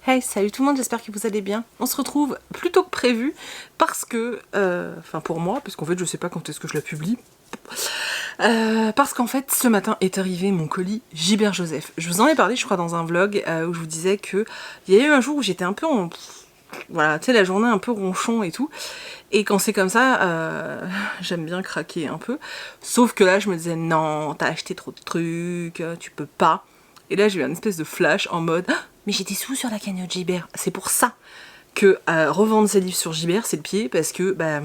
Hey, salut tout le monde, j'espère que vous allez bien. On se retrouve plus tôt que prévu parce que, enfin pour moi, parce qu'en fait je sais pas quand est-ce que je la publie, parce qu'en fait ce matin est arrivé mon colis Gilbert Joseph. Je vous en ai parlé je crois dans un vlog où je vous disais que il y a eu un jour où j'étais un peu en... Voilà, tu sais la journée un peu ronchon et tout. Et quand c'est comme ça, j'aime bien craquer un peu. Sauf que là je me disais non, t'as acheté trop de trucs, tu peux pas. Et là j'ai eu une espèce de flash en mode ah, mais j'ai des sous sur la cagnotte Gilbert. C'est pour ça que revendre ses livres sur Gilbert c'est le pied, parce que bah,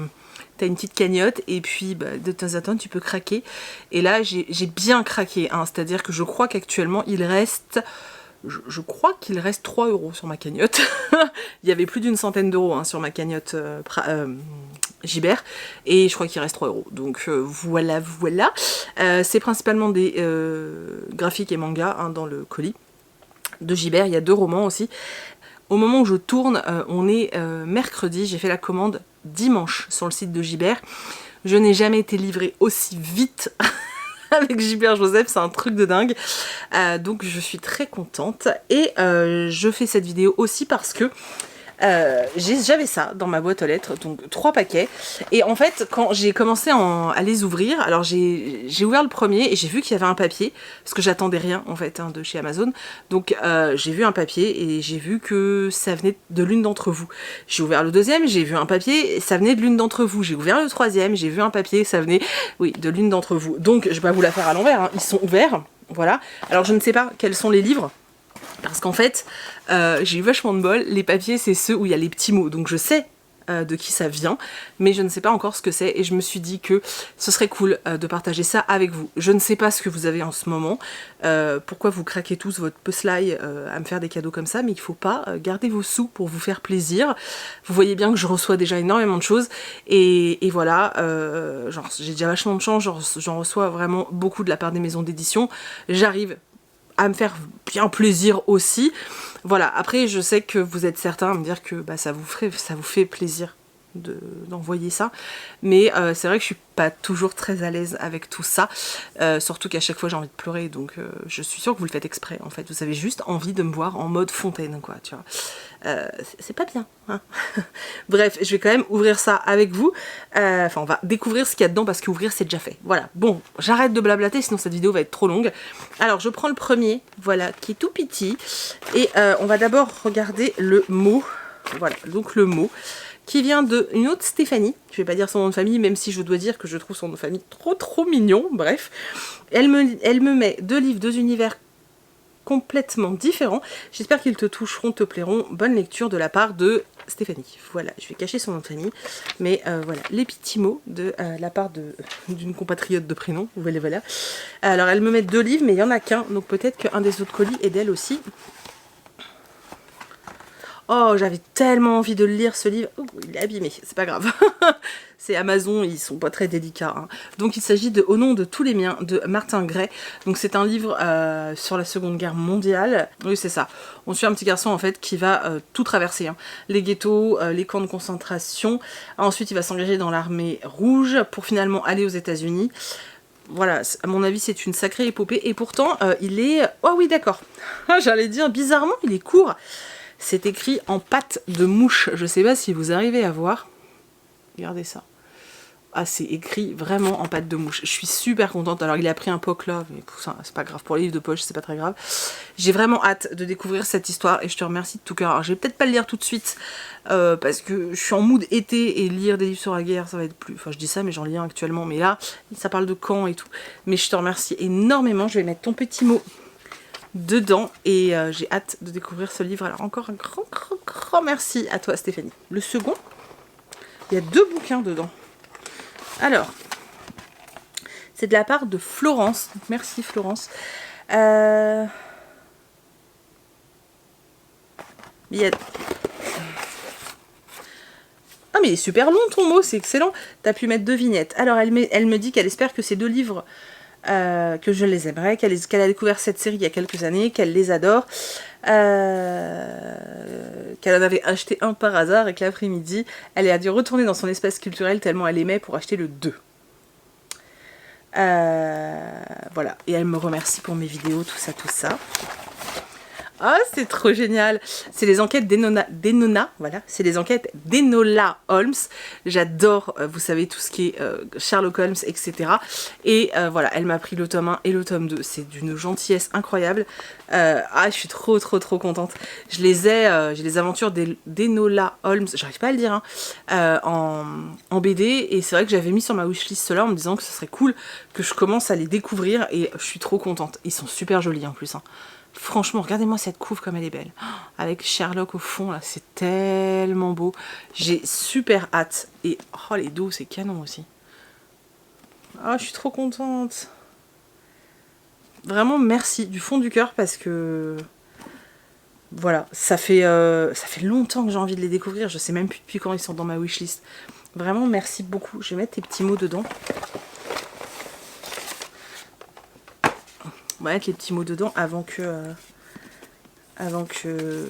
t'as une petite cagnotte et puis bah, de temps en temps tu peux craquer. Et là j'ai bien craqué, hein, c'est à dire que je crois qu'actuellement il reste... Je crois qu'il reste 3 € sur ma cagnotte. Il y avait plus d'une centaine d'euros hein, sur ma cagnotte Gilbert. Et je crois qu'il reste 3 €. Donc voilà, voilà. C'est principalement des graphiques et mangas hein, dans le colis de Gilbert. Il y a 2 romans aussi. Au moment où je tourne, on est mercredi. J'ai fait la commande dimanche sur le site de Gilbert. Je n'ai jamais été livrée aussi vite avec Gilbert Joseph, c'est un truc de dingue. Donc je suis très contente. Et je fais cette vidéo aussi parce que j'avais ça dans ma boîte aux lettres, donc 3 paquets. Et en fait, quand j'ai commencé à les ouvrir, alors j'ai ouvert le premier et j'ai vu qu'il y avait un papier, parce que j'attendais rien en fait hein, de chez Amazon. Donc j'ai vu un papier et j'ai vu que ça venait de l'une d'entre vous. J'ai ouvert le deuxième, j'ai vu un papier et ça venait de l'une d'entre vous. J'ai ouvert le troisième, j'ai vu un papier, ça venait, oui, de l'une d'entre vous. Donc je vais pas vous la faire à l'envers, hein. Ils sont ouverts, voilà. Alors je ne sais pas quels sont les livres. Parce qu'en fait, j'ai eu vachement de bol, les papiers c'est ceux où il y a les petits mots, donc je sais de qui ça vient, mais je ne sais pas encore ce que c'est, et je me suis dit que ce serait cool de partager ça avec vous. Je ne sais pas ce que vous avez en ce moment, pourquoi vous craquez tous votre puzzle à me faire des cadeaux comme ça, mais il ne faut pas garder vos sous pour vous faire plaisir. Vous voyez bien que je reçois déjà énormément de choses, et voilà, genre j'ai déjà vachement de chance, j'en reçois vraiment beaucoup de la part des maisons d'édition, j'arrive à me faire bien plaisir aussi. Voilà, après je sais que vous êtes certains à me dire que bah, ça vous fait plaisir d'envoyer ça, mais c'est vrai que je suis pas toujours très à l'aise avec tout ça, surtout qu'à chaque fois j'ai envie de pleurer, donc je suis sûre que vous le faites exprès en fait, vous avez juste envie de me voir en mode fontaine quoi, tu vois. C'est pas bien hein. Bref, je vais quand même ouvrir ça avec vous, enfin on va découvrir ce qu'il y a dedans parce qu'ouvrir c'est déjà fait. Voilà, bon, j'arrête de blablater sinon cette vidéo va être trop longue. Alors je prends le premier, voilà, qui est tout petit, et on va d'abord regarder le mot, voilà, donc le mot qui vient d'une autre Stéphanie, je vais pas dire son nom de famille, même si je dois dire que je trouve son nom de famille trop mignon, bref. Elle me met 2 livres, 2 univers complètement différents. J'espère qu'ils te toucheront, te plairont. Bonne lecture de la part de Stéphanie. Voilà, je vais cacher son nom de famille, mais voilà, les petits mots de la part d'une compatriote de prénom, voilà. Alors elle me met 2 livres, mais il n'y en a qu'un, donc peut-être qu'un des autres colis est d'elle aussi. Oh, j'avais tellement envie de le lire ce livre. Oh, il est abîmé, c'est pas grave. C'est Amazon, ils sont pas très délicats. Hein. Donc il s'agit de Au nom de tous les miens de Martin Gray. Donc c'est un livre sur la Seconde Guerre mondiale. Oui, c'est ça. On suit un petit garçon en fait qui va tout traverser. Hein. Les ghettos, les camps de concentration. Ensuite, il va s'engager dans l'armée rouge pour finalement aller aux États-Unis. Voilà, à mon avis, c'est une sacrée épopée. Et pourtant, il est... Oh oui, d'accord. J'allais dire, bizarrement, il est court. C'est écrit en pâte de mouche. Je sais pas si vous arrivez à voir. Regardez ça. Ah, c'est écrit vraiment en pâte de mouche. Je suis super contente. Alors, il a pris un poc là, mais c'est pas grave. Pour les livres de poche, c'est pas très grave. J'ai vraiment hâte de découvrir cette histoire et je te remercie de tout cœur. Alors, je vais peut-être pas le lire tout de suite parce que je suis en mood été et lire des livres sur la guerre, ça va être plus... Enfin, je dis ça, mais j'en lis un actuellement. Mais là, ça parle de camp et tout. Mais je te remercie énormément. Je vais mettre ton petit mot dedans et j'ai hâte de découvrir ce livre. Alors encore un grand merci à toi Stéphanie. Le second, il y a 2 bouquins dedans. Alors c'est de la part de Florence, donc merci Florence. Il y a... Ah mais il est super long ton mot, c'est excellent. T'as pu mettre 2 vignettes. Alors elle me dit qu'elle espère que ces 2 livres que je les aimerais, qu'elle a découvert cette série il y a quelques années, qu'elle les adore, qu'elle en avait acheté un par hasard et que l'après-midi, elle a dû retourner dans son espace culturel tellement elle aimait pour acheter le 2. Voilà, et elle me remercie pour mes vidéos, tout ça. Ah, c'est trop génial. C'est les enquêtes d'Enola, voilà. C'est les enquêtes d'Enola Holmes. J'adore, vous savez, tout ce qui est Sherlock Holmes, etc. Et voilà, elle m'a pris le tome 1 et le tome 2. C'est d'une gentillesse incroyable. Ah, je suis trop contente. J'ai les aventures d'Enola Holmes, j'arrive pas à le dire, hein, en BD. Et c'est vrai que j'avais mis sur ma wishlist cela en me disant que ce serait cool que je commence à les découvrir. Et je suis trop contente. Ils sont super jolis en plus, hein. Franchement, regardez-moi cette couve comme elle est belle. Avec Sherlock au fond, là, c'est tellement beau. J'ai super hâte. Et oh, les dos, c'est canon aussi. Ah, je suis trop contente. Vraiment, merci du fond du cœur parce que... Voilà, ça fait longtemps que j'ai envie de les découvrir. Je sais même plus depuis quand ils sont dans ma wishlist. Vraiment, merci beaucoup. Je vais mettre tes petits mots dedans. On va mettre les petits mots dedans avant que je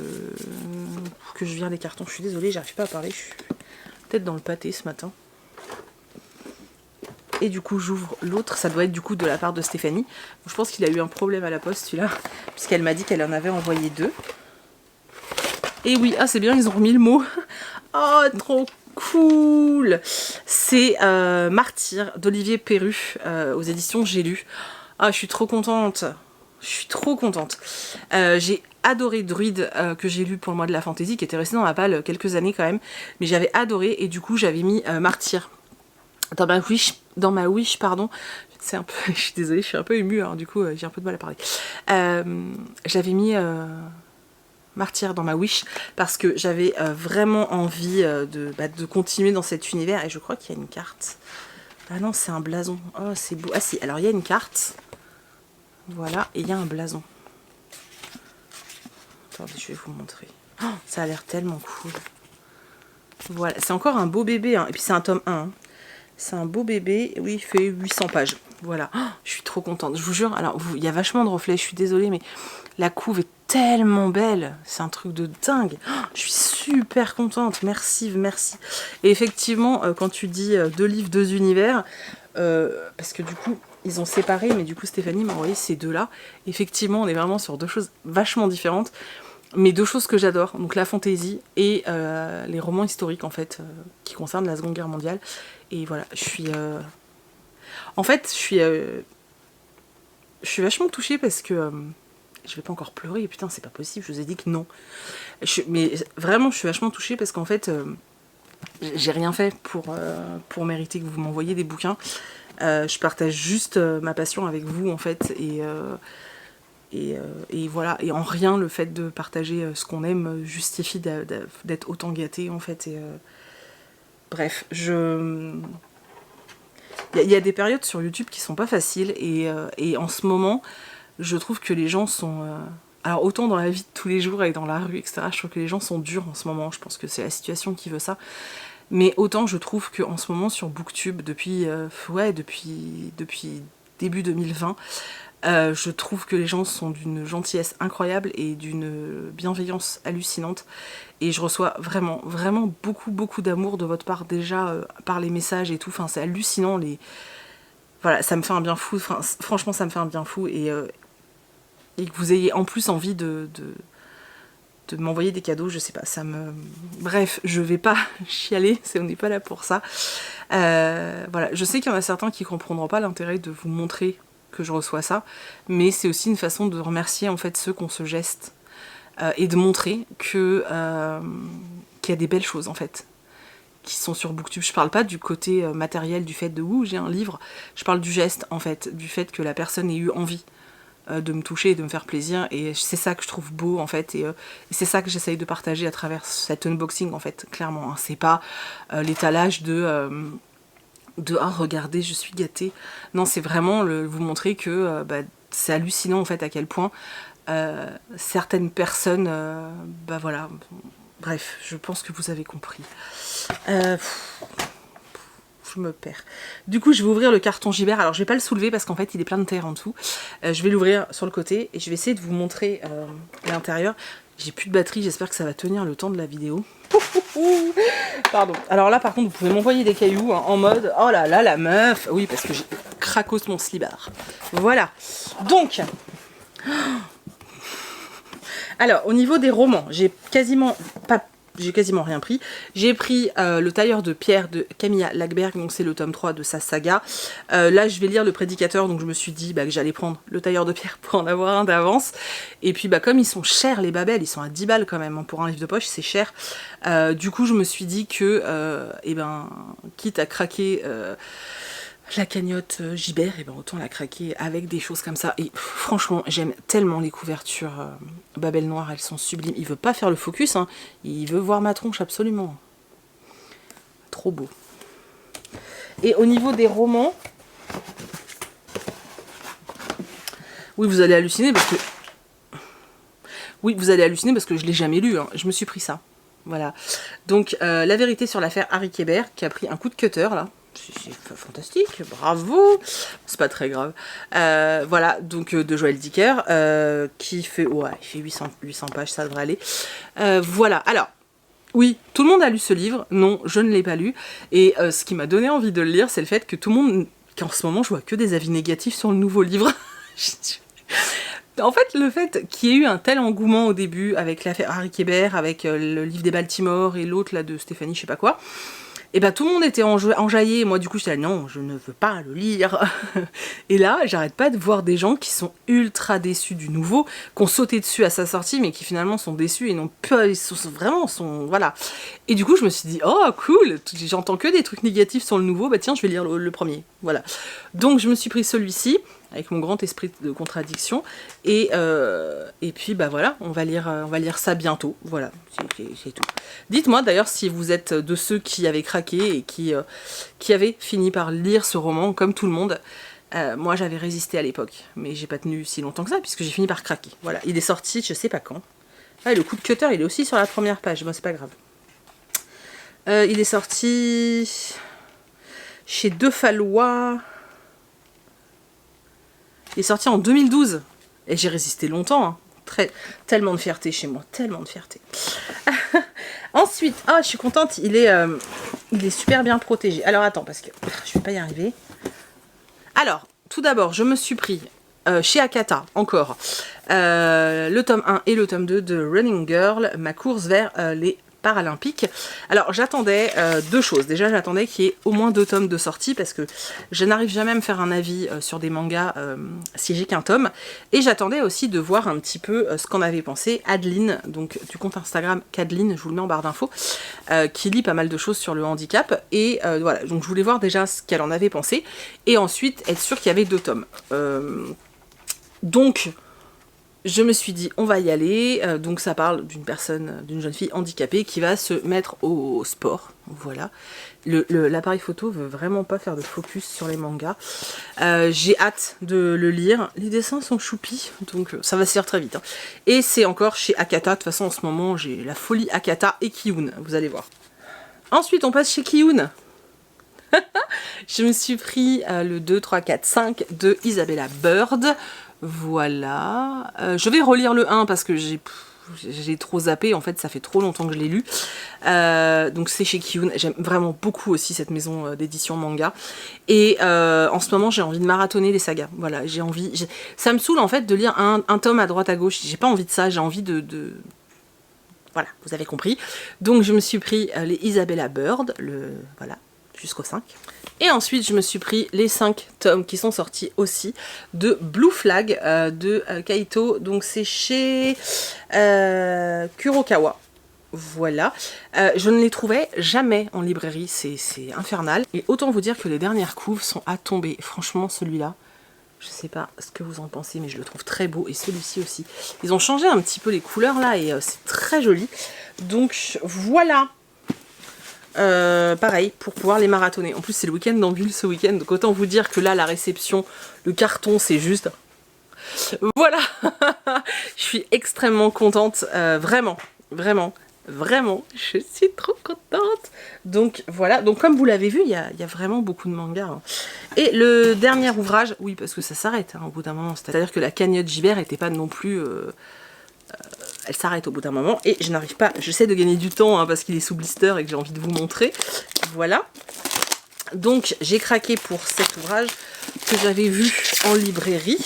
vire les cartons. Je suis désolée, j'arrive pas à parler. Je suis peut-être dans le pâté ce matin. Et du coup, j'ouvre l'autre. Ça doit être du coup de la part de Stéphanie. Je pense qu'il a eu un problème à la poste, celui-là, puisqu'elle m'a dit qu'elle en avait envoyé 2. Et oui, ah c'est bien, ils ont remis le mot. Oh, trop cool. C'est Martyr d'Olivier Perru aux éditions J'ai lu. Ah, je suis trop contente. Je suis trop contente. J'ai adoré Druide que j'ai lu pour le mois de la fantaisie, qui était resté dans ma palle quelques années quand même. Mais j'avais adoré et du coup j'avais mis Martyr dans ma wish, pardon. C'est un peu, je suis désolée, je suis un peu émue, alors du coup j'ai un peu de mal à parler. J'avais mis Martyr dans ma wish parce que j'avais vraiment envie de continuer dans cet univers et je crois qu'il y a une carte. Ah non, c'est un blason. Oh, c'est beau. Ah si, alors il y a une carte. Voilà, et il y a un blason. Attendez, je vais vous montrer. Oh, ça a l'air tellement cool. Voilà, c'est encore un beau bébé, hein. Et puis c'est un tome 1. Hein. C'est un beau bébé, oui, il fait 800 pages. Voilà, oh, je suis trop contente. Je vous jure, alors il y a vachement de reflets, je suis désolée, mais la couve est tellement belle. C'est un truc de dingue. Oh, je suis super contente, merci. Et effectivement, quand tu dis 2 livres, 2 univers, parce que du coup... Ils ont séparé, mais du coup Stéphanie m'a envoyé ces deux-là. Effectivement, on est vraiment sur 2 choses vachement différentes, mais 2 choses que j'adore. Donc la fantaisie et les romans historiques, en fait, qui concernent la Seconde Guerre mondiale. Et voilà, je suis... En fait, je suis vachement touchée parce que... je vais pas encore pleurer, putain, c'est pas possible, je vous ai dit que non. Mais vraiment, je suis vachement touchée parce qu'en fait, j'ai rien fait pour mériter que vous m'envoyiez des bouquins. Je partage juste ma passion avec vous en fait et voilà, et en rien le fait de partager ce qu'on aime justifie d'être autant gâté en fait. Bref, il y a des périodes sur YouTube qui sont pas faciles et en ce moment je trouve que les gens sont alors autant dans la vie de tous les jours et dans la rue etc, je trouve que les gens sont durs en ce moment. Je pense que c'est la situation qui veut ça. Mais autant je trouve qu'en ce moment sur Booktube, depuis début 2020, je trouve que les gens sont d'une gentillesse incroyable et d'une bienveillance hallucinante. Et je reçois vraiment beaucoup d'amour de votre part déjà par les messages et tout. Enfin, c'est hallucinant. Voilà, ça me fait un bien fou. Enfin, franchement, ça me fait un bien fou. Et que vous ayez en plus envie de m'envoyer des cadeaux, je sais pas, ça me... Bref, je vais pas chialer, on n'est pas là pour ça. Voilà, je sais qu'il y en a certains qui comprendront pas l'intérêt de vous montrer que je reçois ça, mais c'est aussi une façon de remercier en fait ceux qui ont ce geste et de montrer qu'il y a des belles choses en fait qui sont sur Booktube. Je parle pas du côté matériel, du fait de « ouh, j'ai un livre », je parle du geste en fait, du fait que la personne ait eu envie de me toucher et de me faire plaisir, et c'est ça que je trouve beau en fait, et c'est ça que j'essaye de partager à travers cet unboxing en fait, clairement, hein. C'est pas l'étalage de ah regardez je suis gâtée, non, c'est vraiment vous montrer que c'est hallucinant en fait à quel point certaines personnes voilà, bref, je pense que vous avez compris. Je me perds. Du coup, je vais ouvrir le carton Gibert. Alors, je vais pas le soulever parce qu'en fait, il est plein de terre en dessous. Je vais l'ouvrir sur le côté et je vais essayer de vous montrer l'intérieur. J'ai plus de batterie, j'espère que ça va tenir le temps de la vidéo. Pardon. Alors là, par contre, vous pouvez m'envoyer des cailloux hein, en mode « Oh là là, la meuf !» Oui, parce que j'ai cracos mon slibard. Voilà. Donc... Alors, au niveau des romans, j'ai quasiment rien pris. J'ai pris Le tailleur de pierre de Camilla Lackberg, donc c'est le tome 3 de sa saga. Là, je vais lire Le Prédicateur, donc je me suis dit que j'allais prendre Le tailleur de pierre pour en avoir un d'avance. Et puis, comme ils sont chers, les Babel, ils sont à 10 balles quand même, hein, pour un livre de poche, c'est cher. Du coup, je me suis dit que, quitte à craquer... la cagnotte Gibert, autant la craquer avec des choses comme ça. Et franchement, j'aime tellement les couvertures Babel Noir, elles sont sublimes. Il veut pas faire le focus, hein. Il veut voir ma tronche absolument. Trop beau. Et au niveau des romans, oui, vous allez halluciner parce que... Oui, vous allez halluciner parce que je l'ai jamais lu, hein. Je me suis pris ça. Voilà. Donc, La vérité sur l'affaire Harry Kéber, qui a pris un coup de cutter, là. C'est fantastique, bravo, c'est pas très grave. Voilà, donc de Joël Dicker, qui fait, il fait 800 pages, ça devrait aller. Voilà, alors, oui, tout le monde a lu ce livre, non, je ne l'ai pas lu, et ce qui m'a donné envie de le lire, c'est le fait que tout le monde, qu'en ce moment, je vois que des avis négatifs sur le nouveau livre. En fait, le fait qu'il y ait eu un tel engouement au début, avec l'affaire Harry Kéber, avec le livre des Baltimore, et l'autre, là, de Stéphanie, je sais pas quoi, et tout le monde était enjaillé, et moi du coup j'étais là, non, je ne veux pas le lire. Et là, j'arrête pas de voir des gens qui sont ultra déçus du nouveau, qui ont sauté dessus à sa sortie, mais qui finalement sont déçus et n'ont pas, voilà. Et du coup, je me suis dit, oh cool, j'entends que des trucs négatifs sur le nouveau, tiens, je vais lire le premier, voilà. Donc je me suis pris celui-ci, avec mon grand esprit de contradiction, et puis voilà, on va lire ça bientôt, voilà, c'est tout. Dites-moi d'ailleurs si vous êtes de ceux qui avaient craqué et qui avaient fini par lire ce roman comme tout le monde. Moi j'avais résisté à l'époque, mais j'ai pas tenu si longtemps que ça, puisque j'ai fini par craquer. Voilà, il est sorti, je sais pas quand. Ah, le coup de cutter, il est aussi sur la première page, bon c'est pas grave. Il est sorti chez De Fallois. Il est sorti en 2012. Et j'ai résisté longtemps. Hein. Tellement de fierté chez moi. Tellement de fierté. Ensuite, je suis contente. Il est super bien protégé. Alors attends, parce que je vais pas y arriver. Alors, tout d'abord, je me suis pris chez Akata, encore, le tome 1 et le tome 2 de Running Girl, ma course vers les Paralympiques. Alors j'attendais deux choses. Déjà j'attendais qu'il y ait au moins 2 tomes de sortie, parce que je n'arrive jamais à me faire un avis sur des mangas si j'ai qu'un tome. Et j'attendais aussi de voir un petit peu ce qu'en avait pensé Adeline, donc du compte Instagram Cadeline, je vous le mets en barre d'infos, qui lit pas mal de choses sur le handicap. Et voilà, donc je voulais voir déjà ce qu'elle en avait pensé, et ensuite être sûre qu'il y avait 2 tomes. Donc je me suis dit, on va y aller. Donc ça parle d'une jeune fille handicapée qui va se mettre au sport. Voilà. L'appareil photo veut vraiment pas faire de focus sur les mangas. J'ai hâte de le lire. Les dessins sont choupis, donc ça va se lire très vite. Hein. Et c'est encore chez Akata. De toute façon, en ce moment, j'ai la folie Akata et Kiyun. Vous allez voir. Ensuite, on passe chez Kiyun. Je me suis pris le 2, 3, 4, 5 de Isabella Bird. Voilà. Je vais relire le 1 parce que j'ai trop zappé. En fait, ça fait trop longtemps que je l'ai lu. Donc c'est chez Kiyun. J'aime vraiment beaucoup aussi cette maison d'édition manga. Et en ce moment, j'ai envie de marathonner les sagas. Voilà, j'ai envie... Ça me saoule en fait de lire un tome à droite à gauche. J'ai pas envie de ça. J'ai envie de... Voilà, vous avez compris. Donc je me suis pris les Isabella Bird. Voilà, jusqu'au 5. Et ensuite, je me suis pris les 5 tomes qui sont sortis aussi de Blue Flag de Kaito. Donc c'est chez Kurokawa. Voilà. Je ne les trouvais jamais en librairie, c'est infernal. Et autant vous dire que les dernières couves sont à tomber. Franchement, celui-là, je sais pas ce que vous en pensez, mais je le trouve très beau. Et celui-ci aussi. Ils ont changé un petit peu les couleurs là et c'est très joli. Donc voilà. Pareil, pour pouvoir les marathonner. En plus, c'est le week-end d'Anvil ce week-end, donc autant vous dire que là, la réception, le carton, c'est juste... Voilà. Je suis extrêmement contente, vraiment, vraiment, vraiment, je suis trop contente. Donc voilà, donc comme vous l'avez vu, il y a vraiment beaucoup de mangas. Hein. Et le dernier ouvrage, oui, parce que ça s'arrête au bout d'un moment, c'est-à-dire que la cagnotte Gibert n'était pas non plus... elle s'arrête au bout d'un moment et je n'arrive pas, j'essaie de gagner du temps parce qu'il est sous blister et que j'ai envie de vous montrer. Voilà. Donc j'ai craqué pour cet ouvrage que j'avais vu en librairie.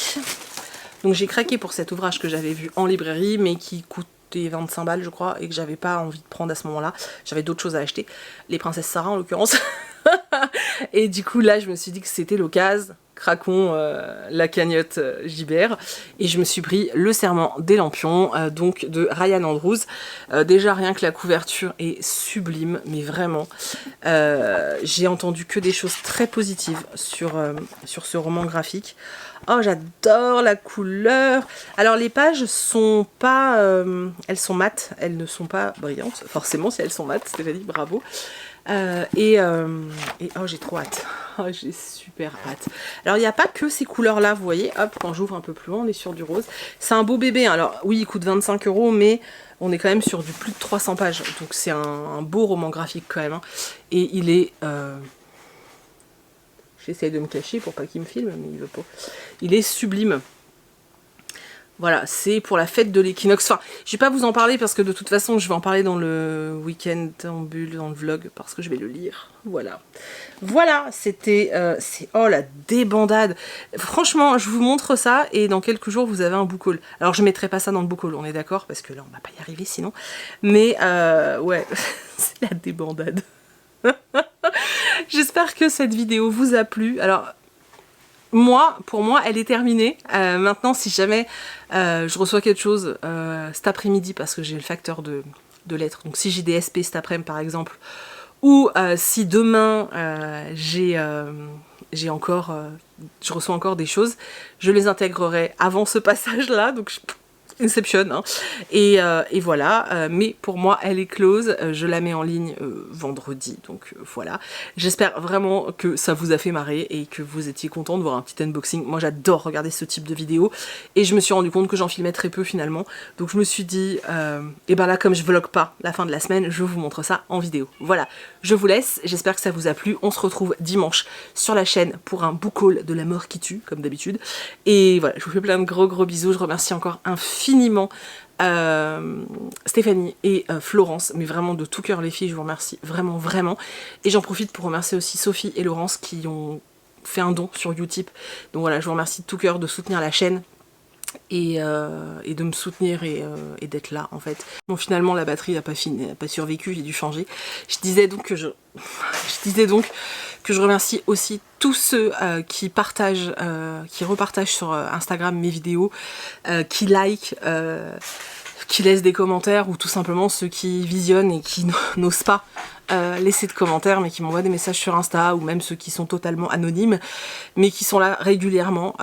Donc j'ai craqué pour cet ouvrage que j'avais vu en librairie, mais qui coûtait 25 balles je crois, et que j'avais pas envie de prendre à ce moment-là. J'avais d'autres choses à acheter, les princesses Sarah en l'occurrence. Et du coup là je me suis dit que c'était l'occasion. Craquons la cagnotte JBR, et je me suis pris Le Serment des Lampions, donc de Ryan Andrews. Déjà rien que la couverture est sublime, mais vraiment j'ai entendu que des choses très positives sur ce roman graphique. Oh, j'adore la couleur. Alors les pages sont pas elles sont mates, elles ne sont pas brillantes forcément. Si elles sont mates, Stéphanie, bravo. Et oh, j'ai trop hâte. Oh, j'ai super hâte. Alors il n'y a pas que ces couleurs là, vous voyez, hop, quand j'ouvre un peu plus loin on est sur du rose. C'est un beau bébé, hein. Alors oui il coûte 25 €, mais on est quand même sur du plus de 300 pages, donc c'est un beau roman graphique quand même, hein. Et il est j'essaie de me cacher pour pas qu'il me filme, mais il veut pas. Il est sublime. Voilà, c'est pour la fête de l'équinoxe. Enfin, je vais pas vous en parler parce que de toute façon, je vais en parler dans le week-end en bulle, dans le vlog, parce que je vais le lire. Voilà. Voilà, c'était... oh, la débandade. Franchement, je vous montre ça et dans quelques jours, vous avez un book haul. Alors, je mettrai pas ça dans le book haul, on est d'accord, parce que là, on va pas y arriver sinon. Mais, ouais, c'est la débandade. J'espère que cette vidéo vous a plu. Alors... pour moi, elle est terminée. Maintenant, si jamais je reçois quelque chose cet après-midi, parce que j'ai le facteur de lettres, donc si j'ai des SP cet après-midi par exemple, ou si demain je reçois encore des choses, je les intégrerai avant ce passage-là, donc Inception, hein. Et voilà, mais pour moi elle est close, je la mets en ligne vendredi, donc voilà. J'espère vraiment que ça vous a fait marrer et que vous étiez content de voir un petit unboxing. Moi j'adore regarder ce type de vidéo et je me suis rendu compte que j'en filmais très peu finalement, donc je me suis dit, et ben là comme je vlog pas la fin de la semaine, je vous montre ça en vidéo. Voilà, je vous laisse, j'espère que ça vous a plu, on se retrouve dimanche sur la chaîne pour un book haul de La Mort qui tue, comme d'habitude, et voilà, je vous fais plein de gros bisous, je remercie encore infiniment Stéphanie et Florence, mais vraiment de tout cœur les filles, je vous remercie vraiment, et j'en profite pour remercier aussi Sophie et Laurence qui ont fait un don sur Utip, donc voilà, je vous remercie de tout cœur de soutenir la chaîne et de me soutenir et d'être là en fait. Bon, finalement la batterie n'a pas survécu, j'ai dû changer. Je disais donc que je remercie aussi tous ceux qui partagent, qui repartagent sur Instagram mes vidéos, qui like, qui laissent des commentaires, ou tout simplement ceux qui visionnent et qui n'osent pas laisser de commentaires mais qui m'envoient des messages sur Insta, ou même ceux qui sont totalement anonymes mais qui sont là régulièrement.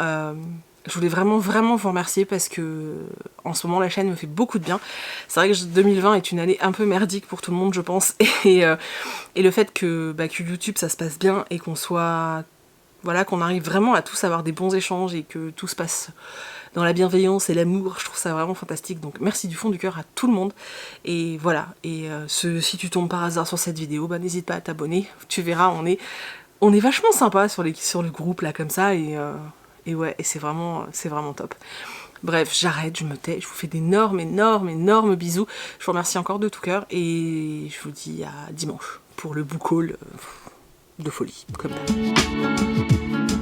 Je voulais vraiment vous remercier parce que en ce moment la chaîne me fait beaucoup de bien. C'est vrai que 2020 est une année un peu merdique pour tout le monde je pense, et le fait que YouTube ça se passe bien et qu'on soit... Voilà, qu'on arrive vraiment à tous avoir des bons échanges et que tout se passe dans la bienveillance et l'amour, je trouve ça vraiment fantastique. Donc merci du fond du cœur à tout le monde. Et voilà, et si tu tombes par hasard sur cette vidéo, n'hésite pas à t'abonner. Tu verras, on est vachement sympa sur le groupe là comme ça, et ouais, et c'est vraiment top. Bref, j'arrête, je me tais, je vous fais d'énormes bisous. Je vous remercie encore de tout cœur et je vous dis à dimanche pour le book haul de folie, comme d'hab.